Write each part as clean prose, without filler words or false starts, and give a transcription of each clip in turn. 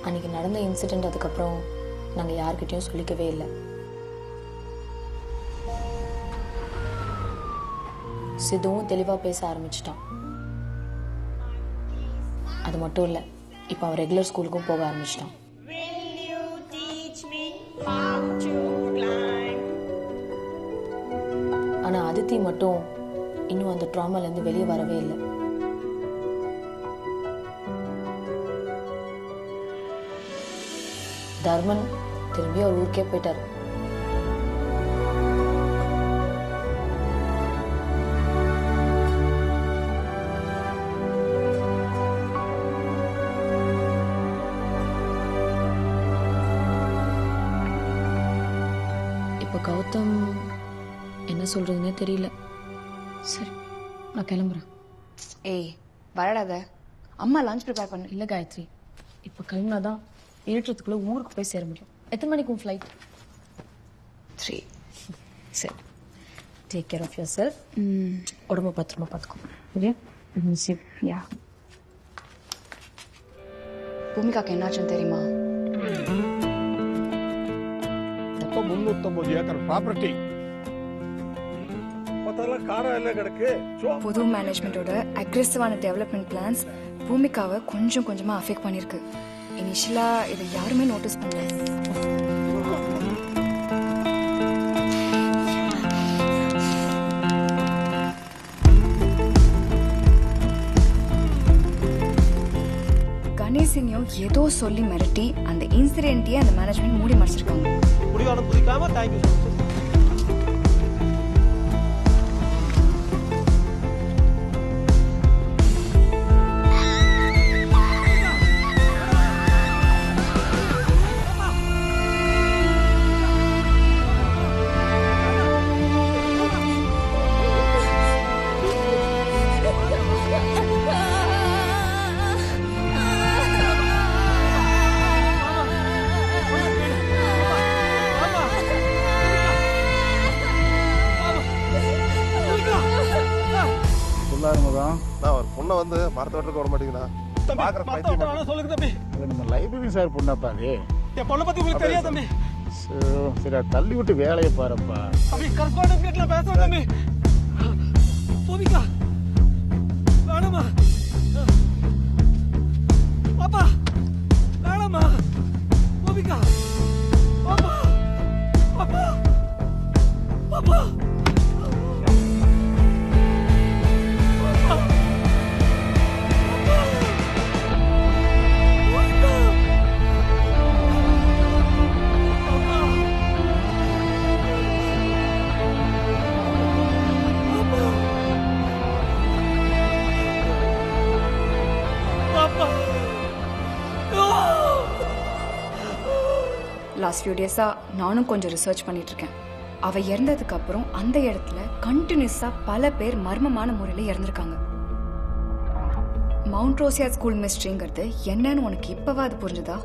அன்றைக்கி நடந்த இன்சிடெண்ட் அதுக்கப்புறம் நாங்கள் யார்கிட்டையும் சொல்லிக்கவே இல்லை. சிதுவும் தெளிவாக பேச ஆரம்பிச்சிட்டான். அது மட்டும் இல்லை, இப்போ அவன் ரெகுலர் ஸ்கூலுக்கும் போக ஆரம்பிச்சிட்டான். ஆனால் அதித்தி மட்டும் இன்னும் அந்த ட்ராமாலேருந்து வெளியே வரவே இல்லை. தர்மன் திரும்பி அவர் ஊருக்கே போயிட்டார். இப்போ கௌதம் என்ன சொல்றதுன்னே தெரியல. சரி, நான் கிளம்புறேன். ஏய் வரடாத, அம்மா லஞ்ச் ப்ரிப்பேர் பண்ணு. இல்லை காயத்ரி, இப்போ கிளம்புனாதான் இருட்டுறதுக்குள்ள ஊருக்கு போய் சேர முடியும். எத்தனை மணிக்கு உன் ஃப்ளைட்? 3. சரி, take care of yourself. உடம்பு பத்திரமா பார்த்துக்கோ. சரியா? யா. பூமிகாக்கு என்னாச்சுன்னு தெரியுமா? மொத்தம் 350 ஏக்கர் ப்ராப்பர்ட்டி புது மேனேஜ்மெண்டோட அக்ரெசிவான டெவலப்மெண்ட் பிளான்ஸ் பூமிகாவை கொஞ்சம் கொஞ்சமா அஃபெக்ட் பண்ணிருக்கு. இனிஷியலா இதை யாருமே நோட்டீஸ் பண்ணல. கணேசனையும் ஏதோ சொல்லி மிரட்டி அந்த இன்சிடென்ட்டையே அந்த மேனேஜ்மெண்ட் மூடி மறைச்சிருக்காங்க. பொண்ணை வந்து மரத்தை விட மாட்டீங்களா? நம்ம லைப்ரரி சார் பொண்ணாப்பா அது. என் பொண்ணை பத்தி உங்களுக்கு தெரியாது தம்பி. சரி, தள்ளி விட்டு வேலையை பாருப்பா. தம்பி கரஸ்பாண்டன்ட் வீட்ல பேசுறேன் தம்பி. பூமிகா வேணாமா? பாப்பா வேணாமா? பூமிகா பாப்பா பாப்பா பாப்பா லாஸ்ட் ஃபியூ டேஸா நானும் கொஞ்சம் ரிசர்ச் பண்ணிட்டு இருக்கேன். அவ இறந்ததுக்கு அப்புறம் அந்த இடத்துல கண்டினியூஸா பல பேர் மர்மமான முறையில் இறந்திருக்காங்க. மவுண்ட் ரோசியா ஸ்கூல் மிஸ்ட்ரிங்கிறது என்னன்னு உனக்கு இப்பவா அது புரிஞ்சுதா?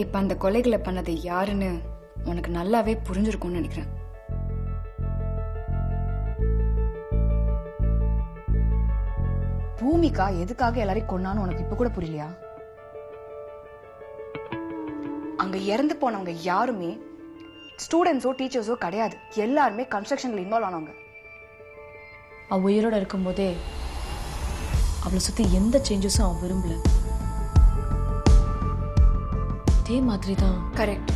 இப்ப அந்த கொலைகளை பண்ணது யாருன்னு உனக்கு நல்லாவே புரிஞ்சிருக்கும்னு நினைக்கிறேன். பூமிகா எதுக்காக எல்லாரையும் கொன்னான்னு உனக்கு இப்ப கூட புரியலையா? அங்க இறந்து போனவங்க யாருமே ஸ்டூடெண்ட்ஸோ டீச்சர்ஸோ கிடையாது. எல்லாருமே கன்ஸ்ட்ரக்ஷன்ல இன்வால்வ் ஆனவங்க. அவ உயிரோட இருக்கும்போதே அவளை சுத்தி எந்த சேஞ்சஸும் அவன் விரும்பல. அதே மாதிரி தான். கரெக்ட்.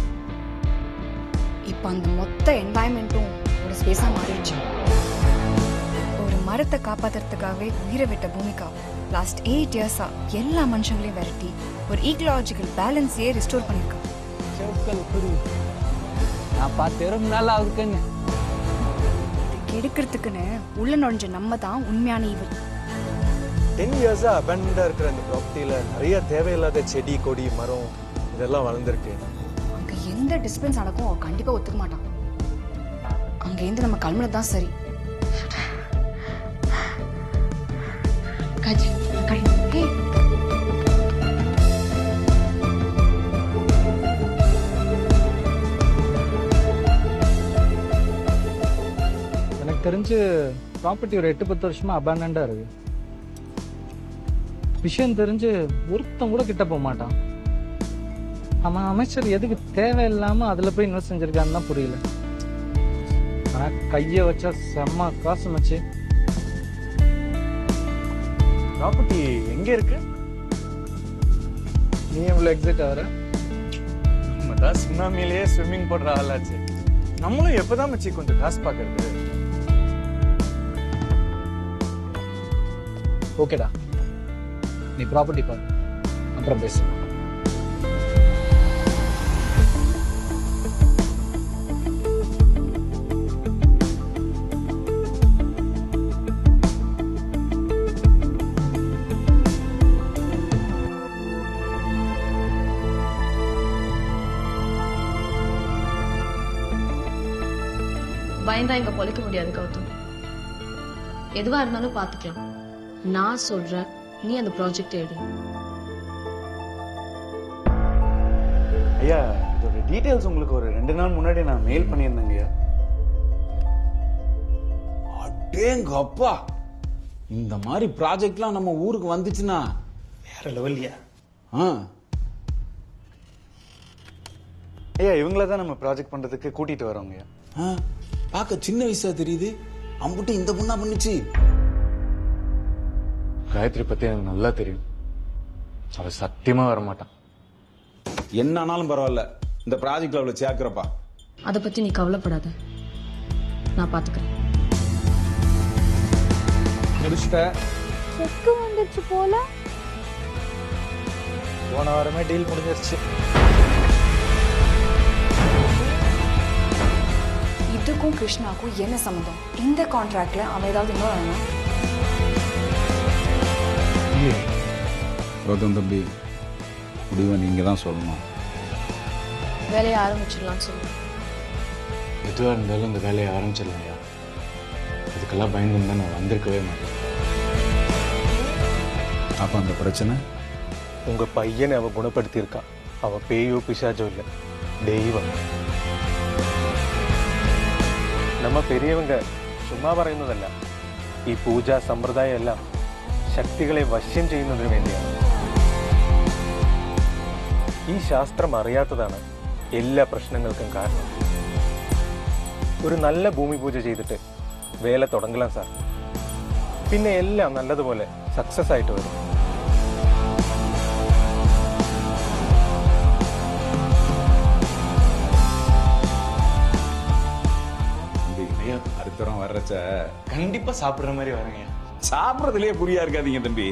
இப்ப அந்த மொத்த என்வாயன்மெண்ட்டும் ஒரு ஸ்பேஸா மாறிடுச்சு. ஒரு மரத்தை காப்பாத்துறதுக்காகவே உயிரை விட்ட பூமிகா லாஸ்ட் 8 இயர்ஸா எல்லா மனுஷங்களையும் விரட்டி ஒரு ஈக்கலாஜிக்கல் பேலன்ஸையே ரிஸ்டோர் பண்ணிருக்கா. நான் பார்த்து ரொம்ப நாள் ஆகுதுன்னு கெடுக்கிறதுக்குன்னு உள்ள நுழைஞ்ச நம்ம தான் உண்மையான ஈவல். 10 இயர்ஸா அபண்டா இருக்கிற அந்த ப்ராப்பர்ட்டியில நிறைய தேவையில்லாத செடி கொடி மரம் இதெல்லாம் வளர்ந்துருக்கு. அங்க எந்த டிஸ்டன்ஸ் நடக்கும் அவன் கண்டிப்பா ஒத்துக்க மாட்டான். அங்க இருந்து நம்ம கிளம்புனது தான் சரி. காஜி ஹே எனக்கு தெரிஞ்சு ப்ராப்பர்ட்டி ஒரு 8-10 வருஷமா அபண்டண்டா இருக்கு. விஷயம் தெரிஞ்சு ஒருத்தன் கூட கிட்ட போக மாட்டான். அவன் அமைச்சர் எதுக்கு தேவையில்லாம அதுல போய் இன்வெஸ்ட் செஞ்சிருக்கான்னு தான் புரியல. ஆனா கைய வச்சா செம்ம காசு மச்சி. ப்ராப்பர்ட்டி எங்க இருக்கு? நீ எவ்வளவு எக்ஸைட் ஆகிற? நம்ம தான் சுனாமிலேயே ஸ்விம்மிங் போடுற ஆளாச்சு. நம்மளும் எப்பதான் மச்சி கொஞ்சம் காசு பார்க்கறது? ஓகேடா, நீ ப்ராப்பர்ட்டி பாரு, அப்புறம் பேசு. பயந்தா இங்க பொழைக்க முடியாது கௌதம். எதுவா இருந்தாலும் பாத்துக்கலாம். நான் சொல்றேன், நீ அந்த ப்ராஜெக்ட் எடு. ஐயா, இதோட டீடைல்ஸ் உங்களுக்கு ஒரு 2 நாள் முன்னாடி நான் மெயில் பண்ணியிருந்தேங்க. அடேங்க அப்பா, இந்த மாதிரி ப்ராஜெக்ட்லாம் நம்ம ஊருக்கு வந்துச்சுன்னா வேற லெவல்யா. ஆ, ஐயா, இவங்கள தான் நம்ம ப்ராஜெக்ட் பண்றதுக்கு கூட்டிட்டு வரோங்க. ஆ, பார்க்க சின்ன வயசா தெரியுது. அம்புட்டு இந்த பொண்ணா பண்ணுச்சு. காயத்ரி பத்தி எனக்கு நல்லா தெரியும். அவ சத்தியமா வரமாட்டான். என்ன ஆனாலும் பரவாயில்ல, இந்த ப்ராஜெக்ட்ல அவளை சேர்க்கிறப்பா. அதை பத்தி நீ கவலைப்படாத, நான் பாத்துக்கிறேன். முடிச்சிட்ட? செக்கு வந்துச்சு போல. போன வாரமே டீல் முடிஞ்சிருச்சு. இதுக்கும் கிருஷ்ணாக்கும் என்ன சம்மந்தம்? இந்த கான்ட்ராக்ட்ல அவன் ஏதாவது இன்னும் கௌதம் தம்பி, முடிவை நீங்க தான் சொல்லணும். வேலையை ஆரம்பிச்சிடலாம்னு சொல்லு. எதுவா இருந்தாலும் இந்த வேலையை ஆரம்பிச்சிடலையா? அதுக்கெல்லாம் பயந்துருந்தா நான் வந்திருக்கவே மாட்டேன். அப்ப அந்த பிரச்சனை உங்க பையனை அவ குணப்படுத்தியிருக்கான். அவ பேயோ பிசாச்சோ இல்லை, தெய்வம். നമ്മ പെരിയവങ്ക ചുമ്മാ പറയുന്നതല്ല. ഈ പൂജ സമ്പ്രദായം എല്ലാം ശക്തികളെ വശ്യം ചെയ്യുന്നതിന് വേണ്ടിയാണ്. ഈ ശാസ്ത്രം അറിയാത്തതാണ് എല്ലാ പ്രശ്നങ്ങൾക്കും കാരണം. ഒരു നല്ല ഭൂമി പൂജ ചെയ്തിട്ട് വേല തുടങ്ങലാം സാർ. പിന്നെ എല്ലാം നല്ലതുപോലെ സക്സസ് ആയിട്ട് വരും. அடுத்த தரம் வர்றச்ச கண்டிப்பா சாப்பிடுற மாதிரி வரேங்க. சாப்பிடறதுலயே குறியா இருக்காதீங்க தம்பி.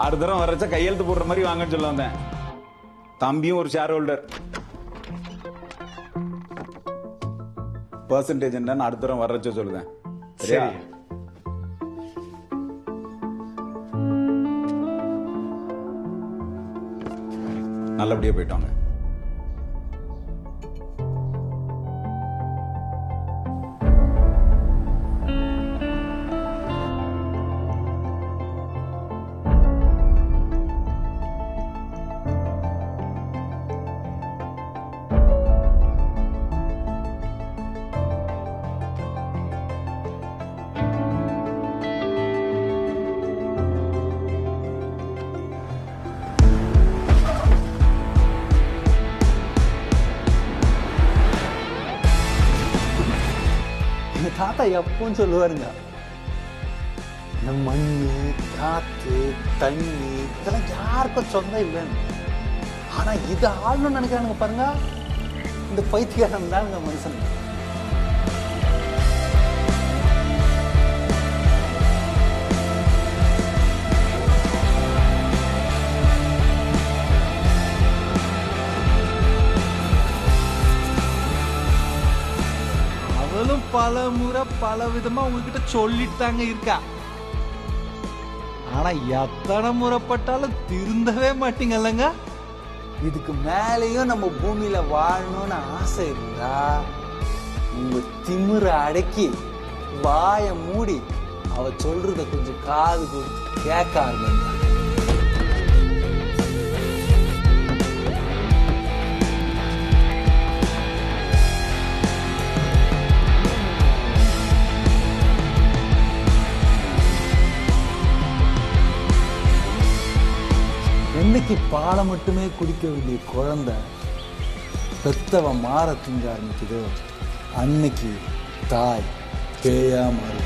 அடுத்த தரம் வர்றச்ச கையெழுத்து போடுற மாதிரி வாங்கன்னு சொல்ல வந்தேன். தம்பியும் ஒரு ஷேர் ஹோல்டர். பெர்சன்டேஜ் என்னன்னு அடுத்த தரம் வர்றச்ச சொல்லுதேன். சரியா? நல்லபடியா போயிட்டாங்க. தாத்தா எப்பவும் சொல்லுவாருங்க, இந்த மண்ணு, காத்து, தண்ணி இதெல்லாம் யாருக்கும் சொந்தம் இல்லைன்னு. ஆனா இது ஆளணும்னு நினைக்கிறானுங்க பாருங்க, இந்த பைத்தியக்காரன் தான் இந்த மனுஷன். பல முறை பல விதமா உங்ககிட்ட சொல்லிட்டு தாங்க இருக்கா. ஆனா எத்தனை முறைப்பட்டாலும் திருந்தவே மாட்டீங்கல்லங்க. இதுக்கு மேலேயும் நம்ம பூமியில வாழணும்னு ஆசை இருந்தா உங்க திமிர அடக்கி வாய மூடி அவ சொல்றத கொஞ்சம் காது கொடுத்து கேட்க ஆரம்பிங்க. என்னைக்கு பாலை மட்டுமே குடிக்க வேண்டிய குழந்தை பெத்தவன் மாற திங்க ஆரம்பிக்குதோ அன்னைக்கு தாய் பேயா மாறி